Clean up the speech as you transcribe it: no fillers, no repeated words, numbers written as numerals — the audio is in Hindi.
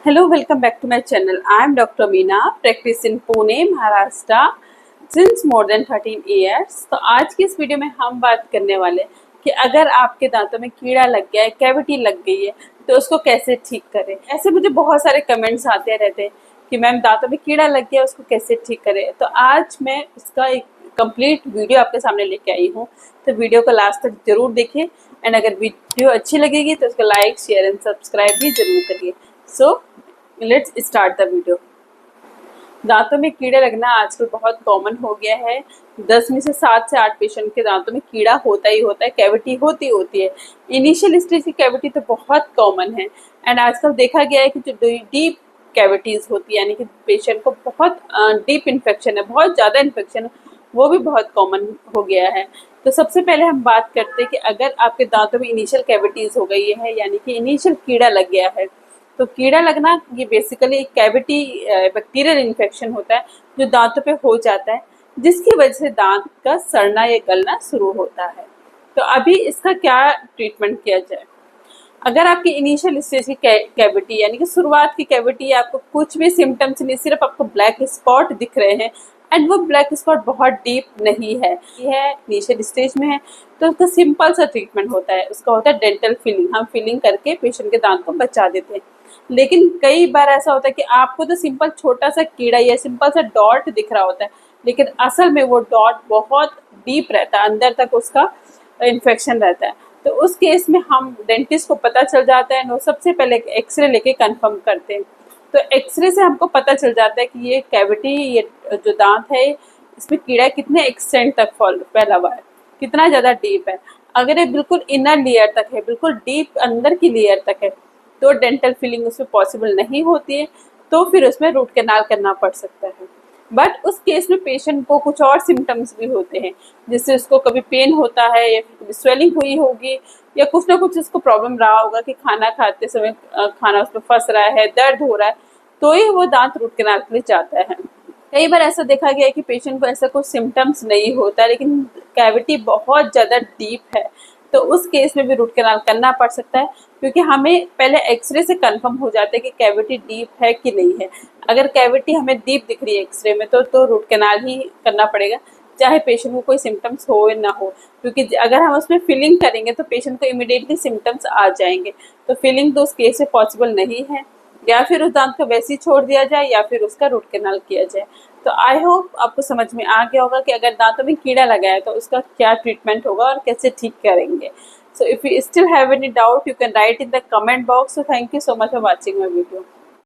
Hello, welcome back to my channel. I am Dr. Meena, practice in Pune, Maharashtra since more than 13 years. तो आज की इस वीडियो में हम बात करने वाले हैं कि अगर आपके दांतों में कीड़ा लग गया है, कैविटी लग गई है, तो उसको कैसे ठीक करें। ऐसे मुझे बहुत सारे कमेंट्स आते रहते हैं कि मैम दांतों में कीड़ा लग गया, उसको कैसे ठीक करें। तो आज मैं इसका एक कंप्लीट वीडियो आपके सामने लेके आई हूँ, तो वीडियो को लास्ट तक जरूर देखिए। एंड अगर वीडियो अच्छी लगेगी तो उसको लाइक, शेयर एंड सब्सक्राइब भी जरूर करिए। So let's start the video. दांतों में कीड़े लगना आजकल बहुत कॉमन हो गया है। 10 में से 7 से 8 पेशेंट के दांतों में कीड़ा होता ही होता है, कैविटी होती है। इनिशियल स्टेज की कैविटी तो बहुत कॉमन है। एंड आजकल देखा गया है कि जो डीप कैविटीज होती है, यानी कि पेशेंट को बहुत डीप इन्फेक्शन है, बहुत ज़्यादा इन्फेक्शन है, वो भी बहुत कॉमन हो गया है। तो सबसे पहले हम बात करते हैं कि अगर आपके दांतों में इनिशियल कैविटीज हो गई है, यानी कि इनिशियल कीड़ा लग गया है, तो कीड़ा लगना ये बेसिकली एक कैविटी बैक्टीरियल इन्फेक्शन होता है जो दांतों पे हो जाता है, जिसकी वजह से दांत का सड़ना या गलना शुरू होता है। तो अभी इसका क्या ट्रीटमेंट किया जाए। अगर आपकी इनिशियल स्टेज की कैविटी यानी कि शुरुआत की कैविटी, आपको कुछ भी सिम्टम्स नहीं, सिर्फ आपको ब्लैक स्पॉट दिख रहे हैं एंड वो ब्लैक स्पॉट बहुत डीप नहीं है, यह इनिशियल स्टेज में है, तो उसका सिंपल सा ट्रीटमेंट होता है। उसका होता है डेंटल फिलिंग। हम फिलिंग करके पेशेंट के दांत को बचा देते हैं। लेकिन कई बार ऐसा होता है कि आपको तो सिंपल छोटा सा कीड़ा या सिंपल सा डॉट दिख रहा होता है, लेकिन असल में वो डॉट बहुत डीप रहता है, अंदर तक उसका इन्फेक्शन रहता है। तो उस केस में हम डेंटिस्ट को पता चल जाता है, वो सबसे पहले एक्सरे लेके कंफर्म करते हैं। तो एक्सरे से हमको पता चल जाता है कि ये कैविटी, ये जो दांत है, इसमें कीड़ा कितने एक्सटेंट तक फैला हुआ है, कितना ज़्यादा डीप है। अगर ये बिल्कुल इनर लेयर तक है, बिल्कुल डीप अंदर की लेयर तक है, तो डेंटल फिलिंग उसमें पॉसिबल नहीं होती है, तो फिर उसमें रूट कैनाल करना पड़ सकता है। बट उस केस में पेशेंट को कुछ और सिम्टम्स भी होते हैं, जिससे उसको कभी पेन होता है या कभी स्वेलिंग हुई होगी या कुछ ना कुछ उसको प्रॉब्लम रहा होगा कि खाना खाते समय खाना उसमें फंस रहा है, दर्द हो रहा है, तो ही वो दांत रूट कैनाल के लिए जाता है। कई बार ऐसा देखा गया है कि पेशेंट को ऐसा कुछ सिम्टम्स नहीं होता, लेकिन कैविटी बहुत ज़्यादा डीप है, तो उस केस में भी रूट कैनाल करना पड़ सकता है, क्योंकि हमें पहले एक्सरे से कंफर्म हो जाता है कि कैविटी डीप है कि नहीं है। अगर कैविटी हमें डीप दिख रही है एक्सरे में, तो रूट कैनाल ही करना पड़ेगा, चाहे पेशेंट को कोई सिम्टम्स हो या ना हो। क्योंकि अगर हम उसमें फिलिंग करेंगे तो पेशेंट को इमिडिएटली सिम्टम्स आ जाएंगे, तो फिलिंग तो उस केस में पॉसिबल नहीं है। या फिर उस दांत को वैसे ही छोड़ दिया जाए या फिर उसका रूट कैनाल किया जाए। तो आई होप आपको समझ में आ गया होगा कि अगर दांतों में कीड़ा लगा है तो उसका क्या ट्रीटमेंट होगा और कैसे ठीक करेंगे। So if you still have any doubt, you can write in the comment box. So thank you so much for watching my video.